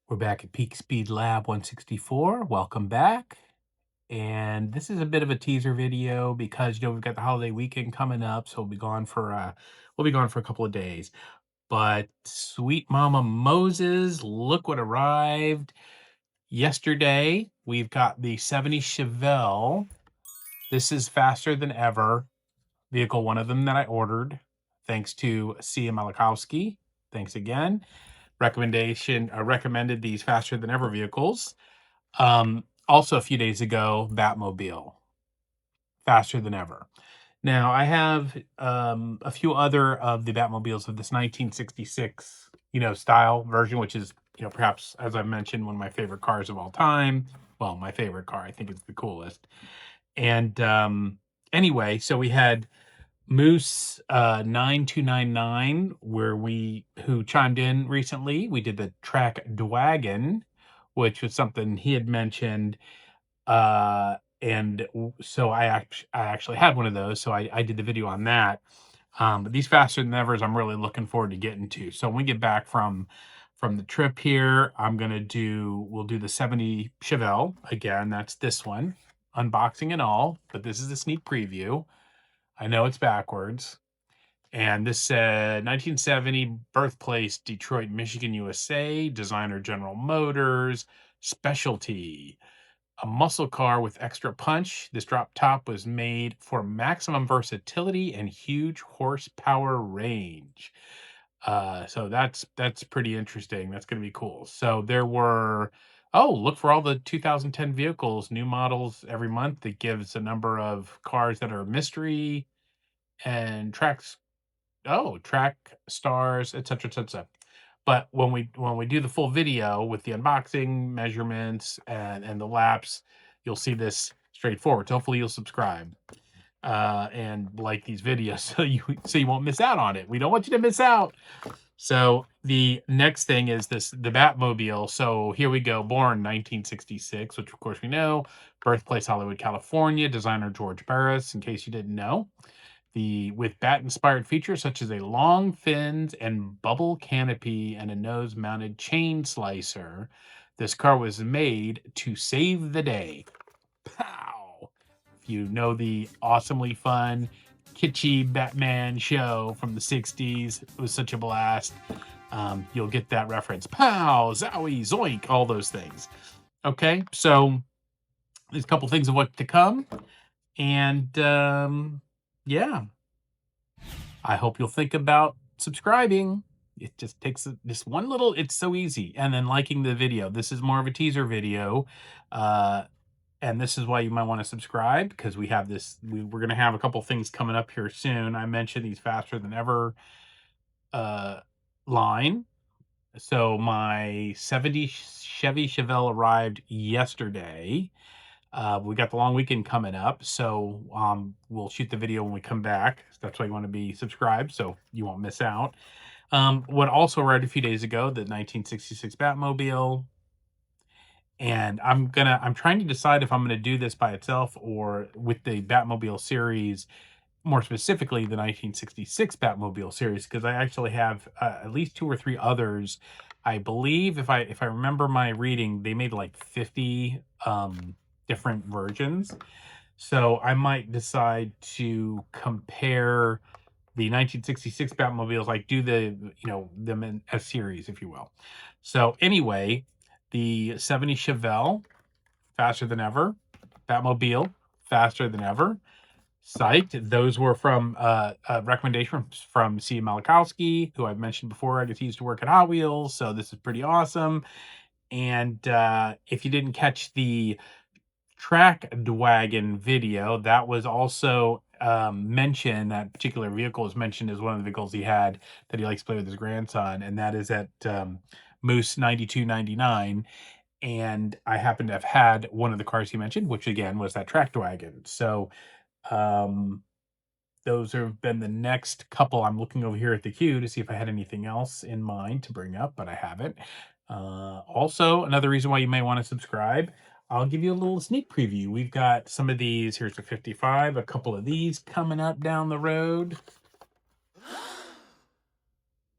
We're back at Peak Speed Lab 164. Welcome back. And this is a bit of a teaser video because we've got the holiday weekend coming up, so we'll be gone for a couple of days. But sweet Mama Moses, look what arrived yesterday. We've got the 70 Chevelle. This is faster than ever. Vehicle, one of them that I ordered, thanks to Cia Malakowski. Thanks again. Recommended these faster than ever vehicles. Also a few days ago, Batmobile, faster than ever. Now I have a few other of the Batmobiles of this 1966, style version, which is, perhaps, as I mentioned, one of my favorite cars of all time. Well, my favorite car. I think it's the coolest. And anyway, so we had Moose 9299, who chimed in recently. We did the track Dwagon, which was something he had mentioned. So I actually had one of those, so I did the video on that. But these faster than evers, I'm really looking forward to getting to. So when we get back from the trip here, we'll do the 70 Chevelle again. That's this one, unboxing and all, but this is a sneak preview. I know it's backwards. And this said 1970, birthplace Detroit, Michigan, USA, designer General Motors, specialty, a muscle car with extra punch. This drop top was made for maximum versatility and huge horsepower range. So that's pretty interesting. That's going to be cool. So look for all the 2010 vehicles, new models every month. It gives a number of cars that are mystery and track stars, etc., etc. But when we do the full video with the unboxing, measurements, and the laps, you'll see this straightforward. So hopefully you'll subscribe and like these videos so you won't miss out on it. We don't want you to miss out. So the next thing is the Batmobile. So here we go. Born 1966, which of course we know. Birthplace Hollywood, California. Designer George Barris, in case you didn't know. With bat-inspired features such as a long fins and bubble canopy and a nose-mounted chain slicer, this car was made to save the day. Pow! If you know the awesomely fun, kitschy Batman show from the 60s, it was such a blast. You'll get that reference. Pow! Zowie! Zoink! All those things. Okay, so there's a couple things of what to come. And yeah, I hope you'll think about subscribing. It just takes this one little, it's so easy. And then liking the video. This is more of a teaser video. And this is why you might want to subscribe, because we're going to have a couple things coming up here soon. I mentioned these faster than ever line. So my 70 Chevy Chevelle arrived yesterday. We got the long weekend coming up, so we'll shoot the video when we come back. That's why you want to be subscribed, so you won't miss out. What also arrived a few days ago, the 1966 Batmobile. And I'm trying to decide if I'm gonna do this by itself or with the Batmobile series, more specifically the 1966 Batmobile series, because I actually have at least 2 or 3 others. I believe if I remember my reading, they made like 50 different versions. So I might decide to compare the 1966 Batmobiles, like do them in a series, if you will. So anyway, the 70 Chevelle, faster than ever. Batmobile, faster than ever. Psyched. Those were from a recommendation from Cia Malakowski, who I've mentioned before. I guess he used to work at Hot Wheels, so this is pretty awesome. And if you didn't catch the track Dwagon video, that was also mentioned. That particular vehicle is mentioned as one of the vehicles he had that he likes to play with his grandson, and that is at Moose 9299. And I happen to have had one of the cars he mentioned, which again was that track Dwagon. So those have been the next couple. I'm looking over here at the queue to see if I had anything else in mind to bring up, but I haven't. Also, another reason why you may want to subscribe, I'll give you a little sneak preview. We've got some of these. Here's the 55, a couple of these coming up down the road.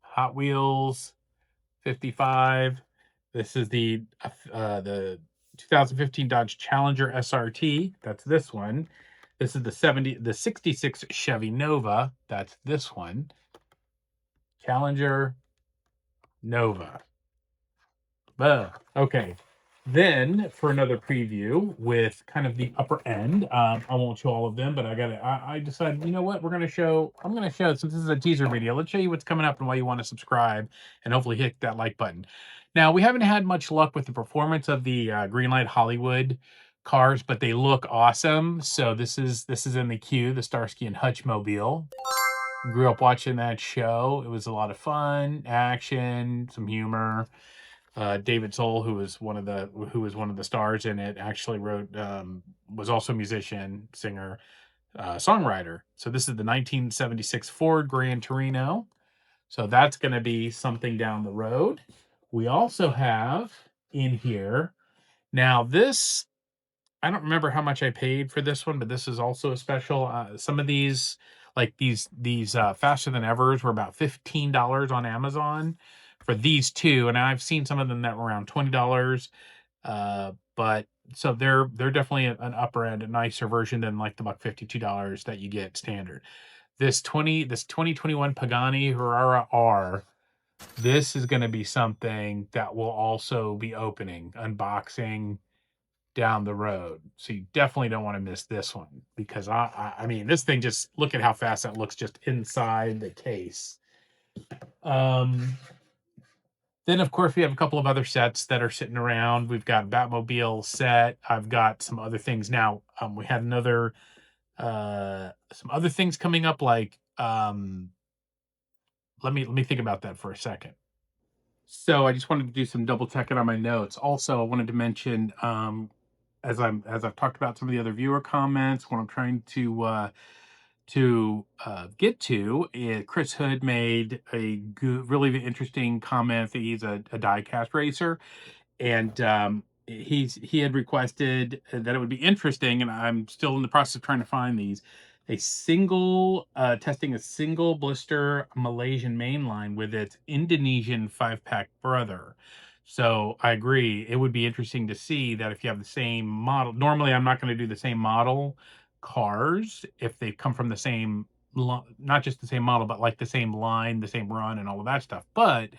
Hot Wheels 55. This is the 2015 Dodge Challenger SRT. That's this one. This is the 66 Chevy Nova. That's this one. Challenger Nova. Okay. Then for another preview with kind of the upper end, I won't show all of them, but I decided, you know what, I'm gonna show, since this is a teaser video, let's show you what's coming up and why you want to subscribe and hopefully hit that like button. Now, we haven't had much luck with the performance of the Greenlight Hollywood cars, but they look awesome. So this is in the queue, the Starsky and Hutch Mobile. Grew up watching that show. It was a lot of fun, action, some humor. David Soul, who was one of the stars in it, actually was also a musician, singer, songwriter. So this is the 1976 Ford Gran Torino. So that's going to be something down the road. We also have in here now this. I don't remember how much I paid for this one, but this is also a special. Some of these, like these faster than evers, were about $15 on Amazon for these two, and I've seen some of them that were around $20. But so they're definitely an upper end, a nicer version than like the buck $52 that you get standard. This 2021 Pagani Carrera R. This is going to be something that will also be unboxing down the road. So you definitely don't want to miss this one, because I mean, this thing, just look at how fast that looks just inside the case. Um, then of course we have a couple of other sets that are sitting around. We've got Batmobile set. I've got some other things now. We had some other things coming up, like let me think about that for a second. So I just wanted to do some double checking on my notes. Also, I wanted to mention, as I've talked about some of the other viewer comments, what I'm trying to get to is Chris Hood made a good, really interesting comment that he's a diecast racer, and he had requested that it would be interesting, and I'm still in the process of trying to find these. Testing a single blister Malaysian mainline with its Indonesian 5-pack brother. So I agree. It would be interesting to see that if you have the same model. Normally, I'm not going to do the same model cars if they come from the same, not just the same model, but like the same line, the same run, and all of that stuff. But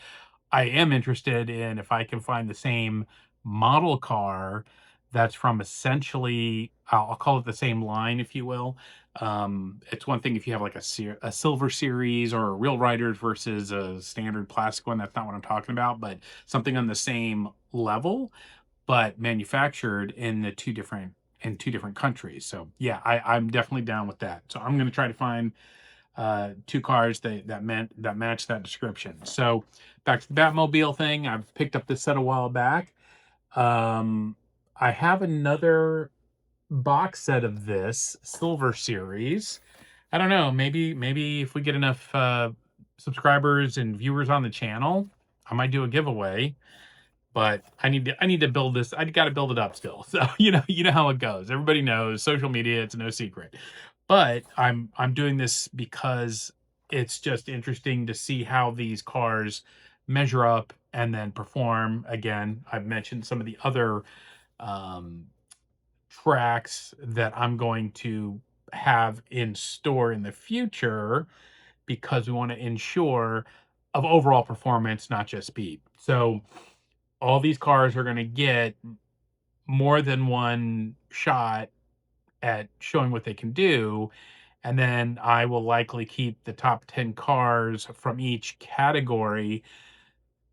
I am interested in if I can find the same model car that's from essentially, I'll call it the same line, if you will. It's one thing if you have like a silver series or a real riders versus a standard plastic one. That's not what I'm talking about, but something on the same level, but manufactured in two different countries. So yeah, I'm definitely down with that. So I'm going to try to find two cars that match that description. So back to the Batmobile thing. I've picked up this set a while back. I have another box set of this Silver Series. I don't know. Maybe if we get enough subscribers and viewers on the channel, I might do a giveaway. But I need to build this. I got to build it up still. So you know how it goes. Everybody knows social media. It's no secret. But I'm doing this because it's just interesting to see how these cars measure up and then perform. Again, I've mentioned some of the other um, tracks that I'm going to have in store in the future, because we want to ensure of overall performance, not just speed. So all these cars are going to get more than one shot at showing what they can do. And then I will likely keep the top 10 cars from each category.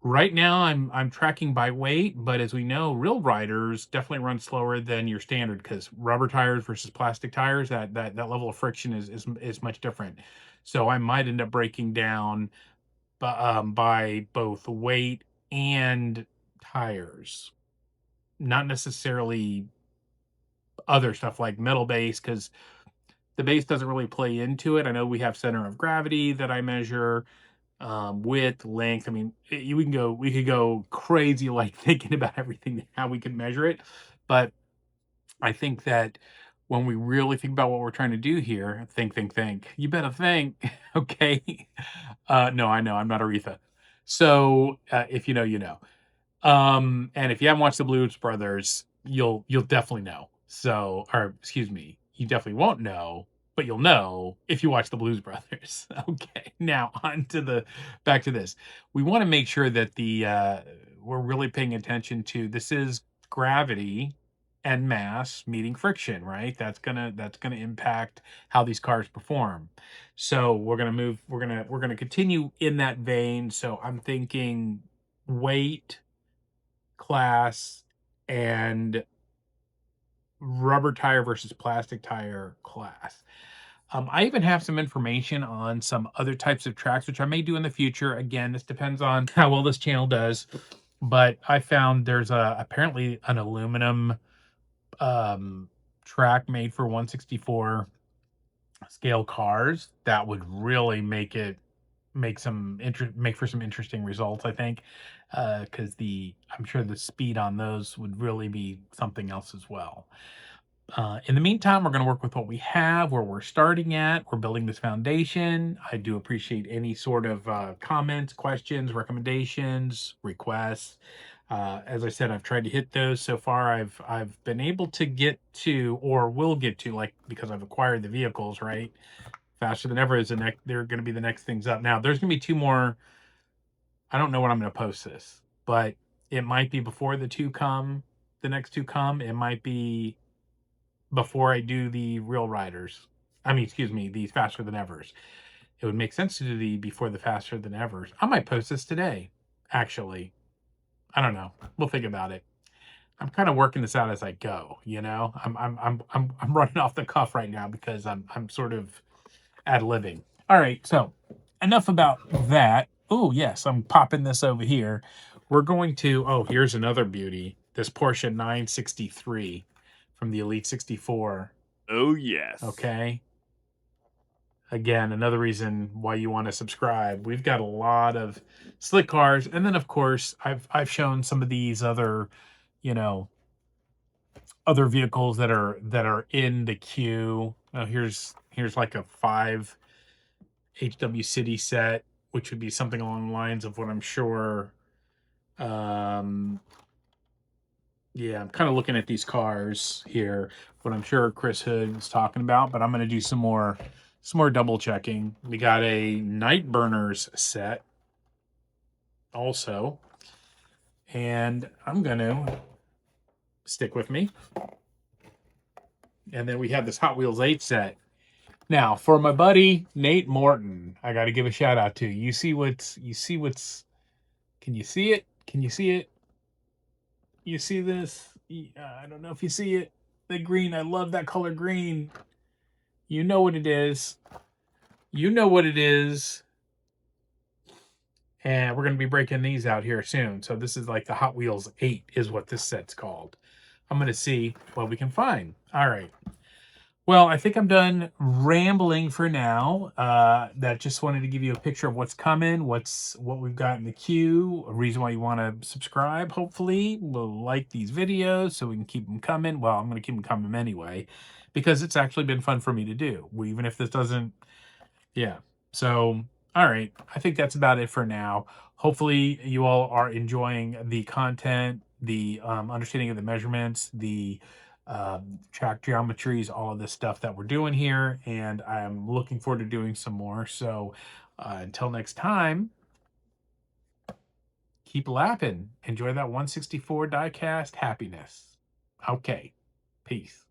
Right now, I'm tracking by weight, but as we know, real riders definitely run slower than your standard, because rubber tires versus plastic tires, that level of friction is much different. So I might end up breaking down by both weight and tires, not necessarily other stuff like metal base, because the base doesn't really play into it. I know we have center of gravity that I measure, width, length. I mean, we could go crazy, like thinking about everything, how we could measure it. But I think that when we really think about what we're trying to do here, think. You better think, okay? No, I know I'm not Aretha. So if you know, you know. And if you haven't watched the Blues Brothers, you'll definitely know. So, or excuse me, you definitely won't know, but you'll know if you watch the Blues Brothers. Okay, now on to the back to this. We want to make sure that the we're really paying attention to this is gravity and mass meeting friction, right? That's gonna impact how these cars perform. So we're gonna move. We're gonna continue in that vein. So I'm thinking weight class and rubber tire versus plastic tire class. I even have some information on some other types of tracks, which I may do in the future. Again, this depends on how well this channel does. But I found there's apparently an aluminum um, track made for 164 scale cars that would really make for some interesting results, I think, because the I'm sure the speed on those would really be something else as well. In the meantime, we're going to work with what we have, where we're starting at. We're building this foundation. I do appreciate any sort of comments, questions, recommendations, requests. As I said, I've tried to hit those so far. I've been able to get to, or will get to, like because I've acquired the vehicles, right? Faster than ever is the next. They're going to be the next things up. Now, there's going to be two more. I don't know when I'm going to post this, but it might be before the two come. The next two come. It might be before I do the real riders. I mean, excuse me, these faster than evers. It would make sense to do the before the faster than evers. I might post this today, actually. I don't know. We'll think about it. I'm kind of working this out as I go, you know. I'm running off the cuff right now because I'm sort of ad-libbing. All right, so enough about that. Oh, yes, I'm popping this over here. We're going to, oh, here's another beauty. This Porsche 963 from the Elite 64. Oh, yes. Okay. Again, another reason why you want to subscribe. We've got a lot of slick cars, and then of course I've shown some of these other, you know, other vehicles that are in the queue. Here's like a 5 HW City set, which would be something along the lines of what I'm sure. Um, yeah, I'm kind of looking at these cars here, what I'm sure Chris Hood is talking about, but I'm going to do some more double checking. We got a Night Burners set also, and I'm going to stick with me. And then we have this Hot Wheels 8 set. Now, for my buddy Nate Morton, I got to give a shout out to. You see what's can you see it? Can you see it? You see this? I don't know if you see it. The green, I love that color green. You know what it is. You know what it is. And we're going to be breaking these out here soon. So this is like the Hot Wheels 8 is what this set's called. I'm going to see what we can find. All right. Well, I think I'm done rambling for now. That just wanted to give you a picture of what's coming, what we've got in the queue, a reason why you want to subscribe. Hopefully, we'll like these videos so we can keep them coming. Well, I'm going to keep them coming anyway, because it's actually been fun for me to do. Even if this doesn't, yeah. So, all right. I think that's about it for now. Hopefully, you all are enjoying the content, the understanding of the measurements, the track geometries, all of this stuff that we're doing here. And I'm looking forward to doing some more. So, until next time, keep lapping. Enjoy that 164 diecast happiness. Okay. Peace.